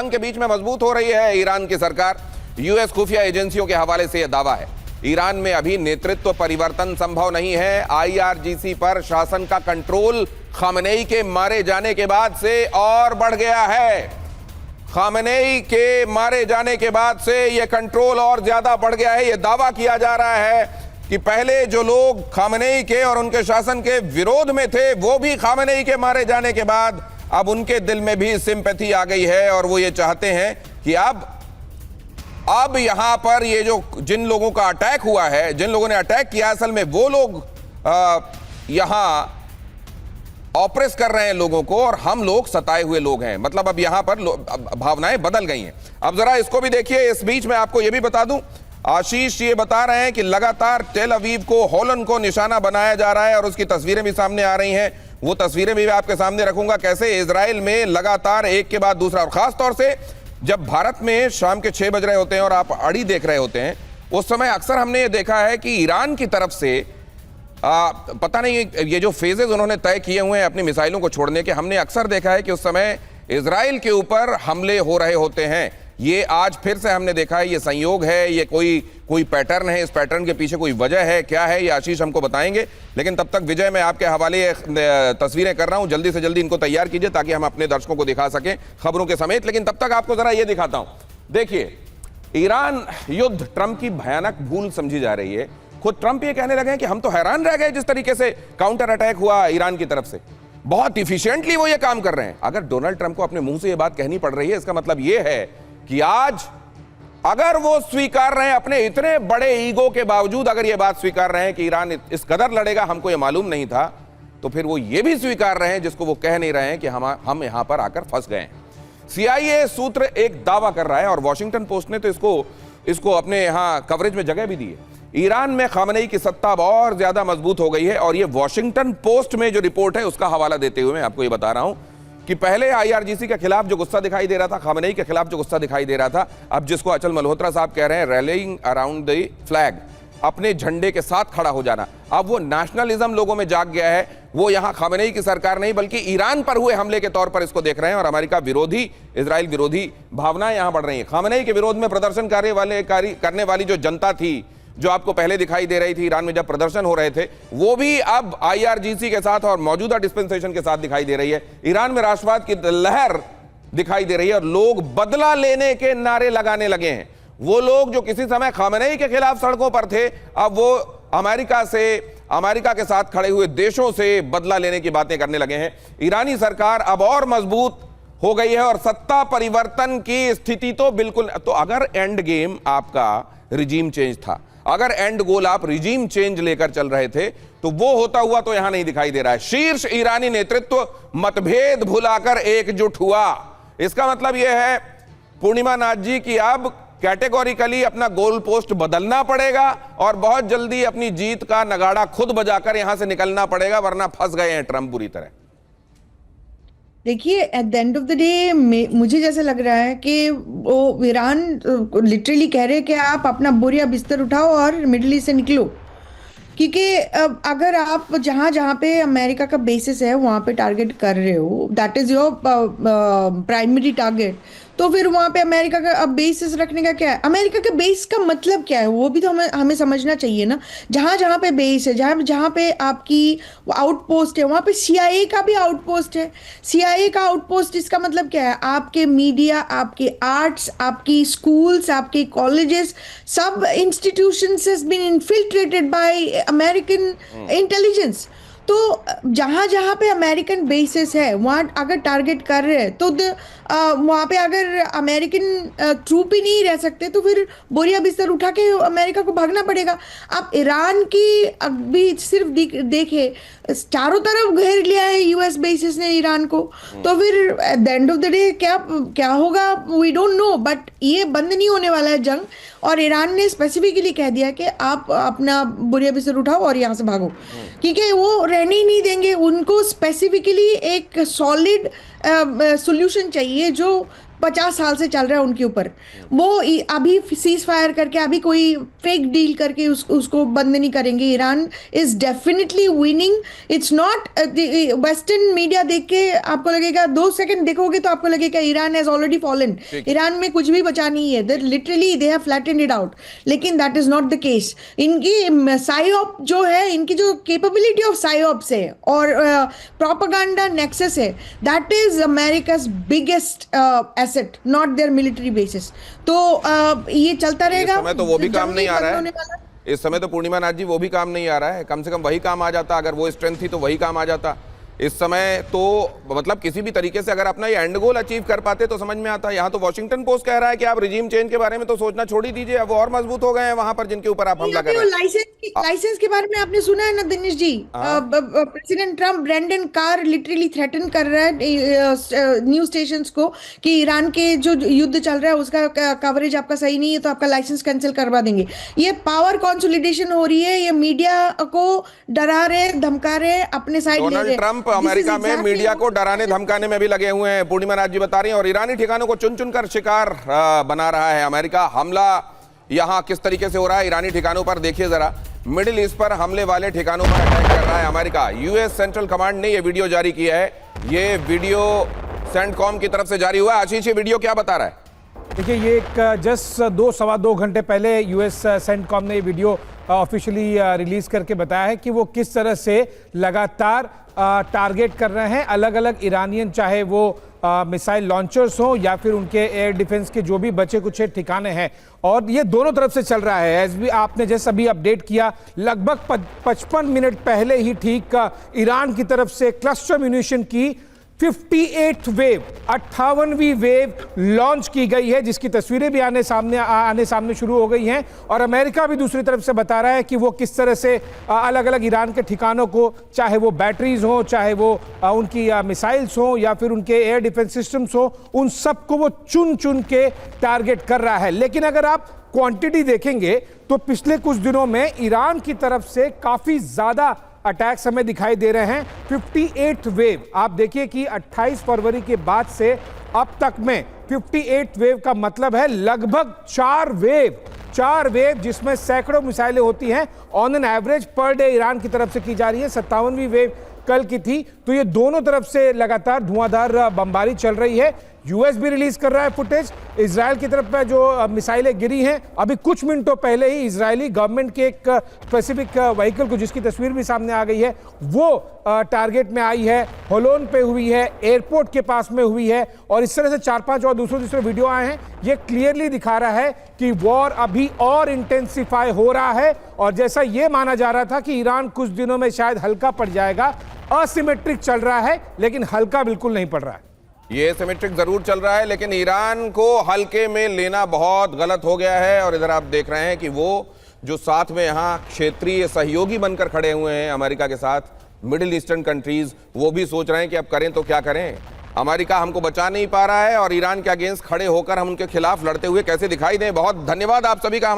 के बीच में मजबूत हो रही है ईरान की सरकार। यूएस खुफिया एजेंसियों के हवाले से यह दावा है, ईरान में अभी नेतृत्व परिवर्तन संभव नहीं है। आईआरजीसी पर शासन का कंट्रोल खामेनेई के मारे जाने के बाद से और बढ़ गया है। खामेनेई के मारे जाने के बाद से यह कंट्रोल और ज्यादा बढ़ गया है। यह दावा किया जा रहा है कि पहले जो लोग खामेनेई के और उनके शासन के विरोध में थे, वो भी खामेनेई के मारे जाने के बाद अब उनके दिल में भी सिंपैथी आ गई है और वो ये चाहते हैं कि अब यहां पर ये जो जिन लोगों का अटैक हुआ है, जिन लोगों ने अटैक किया, असल में वो लोग यहां ऑप्रेस कर रहे हैं लोगों को और हम लोग सताए हुए लोग हैं। मतलब अब यहां पर भावनाएं बदल गई हैं। अब जरा इसको भी देखिए। इस बीच में आपको यह भी बता दूं, आशीष ये बता रहे हैं कि लगातार टेल अवीव को, होलन को निशाना बनाया जा रहा है और उसकी तस्वीरें भी सामने आ रही हैं। वो तस्वीरें भी आपके सामने रखूंगा, कैसे इजराइल में लगातार एक के बाद दूसरा, और खास तौर से जब भारत में शाम के 6 बज रहे होते हैं और आप अड़ी देख रहे होते हैं, उस समय अक्सर हमने ये देखा है कि ईरान की तरफ से पता नहीं ये जो फेजेस उन्होंने तय किए हुए हैं अपनी मिसाइलों को छोड़ने के, हमने अक्सर देखा है कि उस समय इजराइल के ऊपर हमले हो रहे होते हैं। ये आज फिर से हमने देखा है, ये संयोग है, ये कोई पैटर्न है, इस पैटर्न के पीछे कोई वजह है, क्या है, ये आशीष हमको बताएंगे। लेकिन तब तक विजय, मैं आपके हवाले तस्वीरें कर रहा हूं, जल्दी से जल्दी इनको तैयार कीजिए ताकि हम अपने दर्शकों को दिखा सकें खबरों के समेत। लेकिन तब तक आपको जरा ये दिखाता हूं, देखिए ईरान युद्ध ट्रंप की भयानक भूल समझी जा रही है। खुद ट्रंप ये कहने लगे हैं कि हम तो हैरान रह गए जिस तरीके से काउंटर अटैक हुआ ईरान की तरफ से, बहुत इफिशिएंटली वो ये काम कर रहे हैं। अगर डोनाल्ड ट्रंप को अपने मुंह से ये बात कहनी पड़ रही है, इसका मतलब ये है कि आज अगर वो स्वीकार रहे हैं, अपने इतने बड़े ईगो के बावजूद अगर ये बात स्वीकार रहे हैं कि ईरान इस कदर लड़ेगा, हमको ये मालूम नहीं था, तो फिर वो ये भी स्वीकार रहे हैं जिसको वो कह नहीं रहे हैं कि हम यहां पर आकर फंस गए हैं। सीआईए सूत्र एक दावा कर रहा है और वॉशिंगटन पोस्ट ने तो इसको अपने यहां कवरेज में जगह भी दी है। ईरान में खामेनेई की सत्ता अब और ज्यादा मजबूत हो गई है और ये वॉशिंगटन पोस्ट में जो रिपोर्ट है उसका हवाला देते हुए मैं आपको ये बता रहा हूं कि पहले आईआरजीसी के खिलाफ जो गुस्सा दिखाई दे रहा था, खामेनेई के खिलाफ जो गुस्सा दिखाई दे रहा था, अब जिसको अचल मल्होत्रा साहब कह रहे हैं रैलीइंग अराउंड द फ्लैग, अपने झंडे के साथ खड़ा हो जाना, अब वो नेशनलिज्म लोगों में जाग गया है। वो यहां खामेनेई की सरकार नहीं बल्कि ईरान पर हुए हमले के तौर पर इसको देख रहे हैं और अमेरिका विरोधी, इजराइल विरोधी भावनाएं यहां बढ़ रही हैं। खामेनेई के विरोध में प्रदर्शन करने वाली जो जनता थी, जो आपको पहले दिखाई दे रही थी ईरान में जब प्रदर्शन हो रहे थे, वो भी अब आईआरजीसी के साथ और मौजूदा डिस्पेंसेशन के साथ दिखाई दे रही है। ईरान में राष्ट्रवाद की लहर दिखाई दे रही है और लोग बदला लेने के नारे लगाने लगे हैं। वो लोग जो किसी समय खामेनेई के खिलाफ सड़कों पर थे, अब वो अमेरिका के साथ खड़े हुए देशों से बदला लेने की बातें करने लगे हैं। ईरानी सरकार अब और मजबूत हो गई है और सत्ता परिवर्तन की स्थिति तो बिल्कुल, तो अगर एंड गेम आपका रिजीम चेंज था, अगर एंड गोल आप रिजीम चेंज लेकर चल रहे थे, तो वो होता हुआ तो यहां नहीं दिखाई दे रहा है। शीर्ष ईरानी नेतृत्व मतभेद भुलाकर एकजुट हुआ। इसका मतलब यह है पूर्णिमा नाथ जी की अब कैटेगोरिकली अपना गोल पोस्ट बदलना पड़ेगा और बहुत जल्दी अपनी जीत का नगाड़ा खुद बजाकर यहां से निकलना पड़ेगा, वरना फंस गए हैं ट्रंप बुरी तरह। देखिए, at the end of the day मुझे जैसा लग रहा है कि वो ईरान लिटरली कह रहे हैं कि आप अपना बोरिया बिस्तर उठाओ और मिडिल ईस्ट से निकलो, क्योंकि अगर आप जहां जहां पे अमेरिका का बेसिस है वहां पे टारगेट कर रहे हो, that is your primary target, तो फिर वहां पे अमेरिका का बेसिस रखने का क्या है? अमेरिका के बेस का मतलब क्या है वो भी तो हमें समझना चाहिए ना। जहां जहां पे बेस है, जहां जहां पे आपकी आउटपोस्ट है, वहां पे सीआईए का भी आउटपोस्ट है। सीआईए का आउटपोस्ट, इसका मतलब क्या है? आपके मीडिया, आपके आर्ट्स, आपकी स्कूल्स, आपके कॉलेजेस, सब institutions has been infiltrated by American intelligence. तो जहां जहां पे अमेरिकन बेसिस है वहां अगर टारगेट कर रहे हैं, तो वहां पे अगर अमेरिकन ट्रूप ही नहीं रह सकते, तो फिर बोरिया बिस्तर उठा के अमेरिका को भागना पड़ेगा। आप ईरान की अभी सिर्फ देखे, चारों तरफ घेर लिया है यूएस बेसिस ने ईरान को, तो फिर at the end of the day क्या होगा वी डोंट नो, बट ये बंद नहीं होने वाला है जंग। और ईरान ने स्पेसिफिकली कह दिया कि आप अपना बोरिया बिस्तर उठाओ और यहाँ से भागो, क्योंकि वो रहने ही नहीं देंगे। उनको स्पेसिफिकली एक सॉलिड सोल्यूशन चाहिए जो 50 साल से चल रहा है उनके ऊपर। वो अभी सीज फायर करके, अभी कोई फेक डील करके उसको बंद नहीं करेंगे। Iran is definitely winning. It's not western media देख के आपको लगेगा, 2 सेकंड देखोगे तो आपको लगेगा Iran has already fallen, Iran में कुछ भी बचा नहीं है, literally they have flattened it out. लेकिन that is not the case. इनकी साइऑप जो है, इनकी जो कैपेबिलिटी ऑफ साइऑप्स है और प्रोपेगेंडा नेक्सस है, that is America's biggest asset, not their military bases. तो ये चलता रहेगा। इस समय तो वो भी काम नहीं आ रहा है। इस समय तो पूर्णिमा नाथ जी वो भी काम नहीं आ रहा है। कम से कम वही काम आ जाता, अगर वो स्ट्रेंथ थी तो वही काम आ जाता। इस समय तो मतलब किसी भी तरीके से अगर अपना ये एंड गोल अचीव कर पाते तो समझ में आता। यहाँ तो वॉशिंगटन पोस्ट कह रहा है कि आप रिजीम चेंज के बारे में तो सोचना छोड़ ही दीजिए, अब वो और मजबूत हो गए हैं वहां पर जिनके ऊपर आप हमला कर रहे हैं। लाइसेंस के बारे में आपने सुना है ना Dinesh ji? President Trump Brendan Carr literally threaten कर रहा है न्यूज स्टेशंस को कि ईरान के जो युद्ध चल रहा है उसका कवरेज आपका सही नहीं है तो आपका लाइसेंस कैंसिल करवा देंगे। ये पावर कंसोलिडेशन हो रही है, ये मीडिया को डरा रहे, धमका रहे, अपने साइड ले रहे। ट्रम्प अमेरिका में मीडिया को डराने धमकाने में भी लगे हुए हैं, पूर्णिमा नाथ जी बता रही हैं, और ईरानी ठिकानों को चुन चुन कर शिकार बना रहा है अमेरिका। हमला यहां किस तरीके से हो रहा है ईरानी ठिकानों पर, देखिए जरा। मिडिल ईस्ट पर हमले वाले ठिकानों पर अटैक कर रहा है अमेरिका। यूएस सेंट्रल कमांड ने यह वीडियो जारी किया है। ये वीडियो सेंटकॉम की तरफ से जारी हुआ है। आशीष, ये वीडियो क्या बता रहा है? देखिए, ये एक जस्ट 2-2.25 घंटे पहले यूएस सेंटकॉम ने ये वीडियो ऑफिशियली रिलीज करके बताया है कि वो किस तरह से लगातार टारगेट कर रहे हैं अलग अलग ईरानियन, चाहे वो मिसाइल लॉन्चर्स हो या फिर उनके एयर डिफेंस के जो भी बचे कुछ ठिकाने हैं। और ये दोनों तरफ से चल रहा है। एस भी आपने जैसे अभी अपडेट किया, लगभग 55 मिनट पहले ही ठीक ईरान की तरफ से क्लस्टर म्यूनिशन की 58th वेव, 58वीं वेव लॉन्च की गई है, जिसकी तस्वीरें भी आने सामने शुरू हो गई हैं। और अमेरिका भी दूसरी तरफ से बता रहा है कि वो किस तरह से अलग अलग ईरान के ठिकानों को, चाहे वो बैटरीज हो, चाहे वो उनकी मिसाइल्स हो या फिर उनके एयर डिफेंस सिस्टम्स हो, उन सबको वो चुन चुन के टारगेट कर रहा है। लेकिन अगर आप क्वांटिटी देखेंगे तो पिछले कुछ दिनों में ईरान की तरफ से काफी ज्यादा अटैक्स हमें दिखाई दे रहे हैं। 58th वेव, आप देखिए कि 28 फरवरी के बाद से अब तक में 58th वेव का मतलब है लगभग 4 वेव जिसमें सैकड़ों मिसाइलें होती हैं on an average per day Iran की तरफ से की जा रही है। 57वीं वेव कल की थी। तो ये दोनों तरफ से लगातार धुआंधार बमबारी चल रही है। यूएस भी रिलीज कर रहा है फुटेज। इजराइल की तरफ पे जो मिसाइलें गिरी हैं, अभी कुछ मिनटों पहले ही इजरायली गवर्नमेंट के एक स्पेसिफिक व्हीकल को, जिसकी तस्वीर भी सामने आ गई है, वो टारगेट में आई है। होलोन पे हुई है, एयरपोर्ट के पास में हुई है, और इस तरह से 4-5 और दूसरे वीडियो आए हैं। ये क्लियरली दिखा रहा है कि वॉर अभी और इंटेंसिफाई हो रहा है। और जैसा ये माना जा रहा था कि ईरान कुछ दिनों में शायद हल्का पड़ जाएगा, असिमेट्रिक चल रहा है, लेकिन हल्का बिल्कुल नहीं पड़ रहा है। ये सिमेट्रिक जरूर चल रहा है, लेकिन ईरान को हल्के में लेना बहुत गलत हो गया है। और इधर आप देख रहे हैं कि वो जो साथ में यहाँ क्षेत्रीय सहयोगी बनकर खड़े हुए हैं अमेरिका के साथ, मिडिल ईस्टर्न कंट्रीज, वो भी सोच रहे हैं कि अब करें तो क्या करें। अमेरिका हमको बचा नहीं पा रहा है और ईरान के अगेंस्ट खड़े होकर हम उनके खिलाफ लड़ते हुए कैसे दिखाई दें। बहुत धन्यवाद आप सभी का।